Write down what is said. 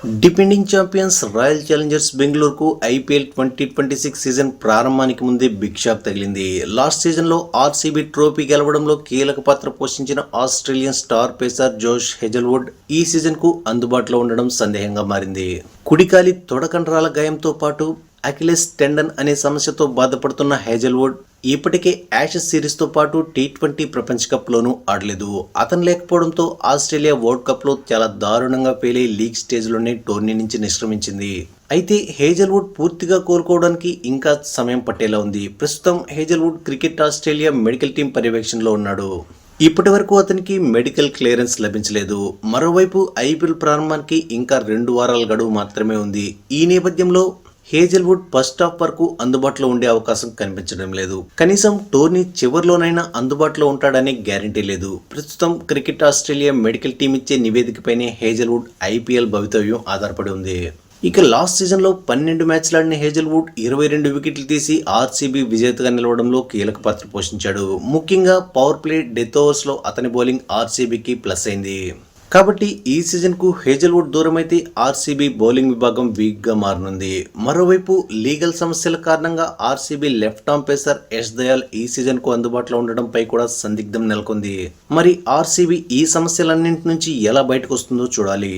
Depending champions royal Challengers బెంగళూరుకు IPL 2026 season ప్రారంభానికి ముందే బిగ్ షాక్ తగిలింది. లాస్ట్ సీజన్లో ఆర్సీబీ ట్రోఫీ గెలవడంలో కీలక పాత్ర పోషించిన Australian star pacer Josh Hazlewood ఈ సీజన్కు అందుబాటులో ఉండడం సందేహంగా మారింది. కుడికాలి తొడకండరాల గాయంతో పాటు అకిలెస్ టెండన్ అనే సమస్యతో బాధపడుతున్న హెజల్వుడ్ ఇప్పటికే యాషెస్ సిరీస్తో పాటు టీ20 ప్రపంచ కప్లోనూ ఆడలేదు. అతను లేకపోవడంతో ఆస్ట్రేలియా వరల్డ్ కప్లో చాలా దారుణంగా ఫెయిల్ అయి లీగ్ స్టేజ్లోనే టోర్నీ నుంచి నిష్క్రమించింది. అయితే హేజల్వుడ్ పూర్తిగా కోలుకోవడానికి ఇంకా సమయం పట్టేలా ఉంది. ప్రస్తుతం Hazlewood cricket Australia medical team పర్యవేక్షణలో ఉన్నాడు. ఇప్పటి వరకు అతనికి మెడికల్ క్లియరెన్స్ లభించలేదు. మరోవైపు ఐపీఎల్ ప్రారంభానికి ఇంకా 2 వారాల గడువు మాత్రమే ఉంది. ఈ నేపథ్యంలో హేజల్వుడ్ ఫస్ట్ హాఫ్ వరకు అందుబాటులో ఉండే అవకాశం కనిపించడం లేదు. కనీసం టోర్నీ చివరిలోనైనా అందుబాటులో ఉంటాడనే గ్యారంటీ లేదు. ప్రస్తుతం క్రికెట్ ఆస్ట్రేలియా మెడికల్ టీం ఇచ్చే నివేదికపైనే హేజల్వుడ్ ఐపీఎల్ భవితవ్యం ఆధారపడి ఉంది. ఇక లాస్ట్ సీజన్లో 12 మ్యాచ్లాడిన హేజల్వుడ్ 22 వికెట్లు తీసి ఆర్సీబీ విజేతగా నిలవడంలో కీలక పాత్ర పోషించాడు. ముఖ్యంగా పవర్ ప్లే, డెత్ ఓవర్స్లో అతని బౌలింగ్ ఆర్సీబీకి ప్లస్ అయింది. కాబట్టి ఈ సీజన్కు హేజల్వుడ్ దూరమైతే ఆర్సీబీ బౌలింగ్ విభాగం వీక్గా మారనుంది. మరోవైపు లీగల్ సమస్యల కారణంగా RCB left arm pacer Yash Dayal ఈ సీజన్కు అందుబాటులో ఉండడంపై కూడా సందిగ్ధం నెలకొంది. మరి ఆర్సీబీ ఈ సమస్యలన్నింటి నుంచి ఎలా బయటకు వస్తుందో చూడాలి.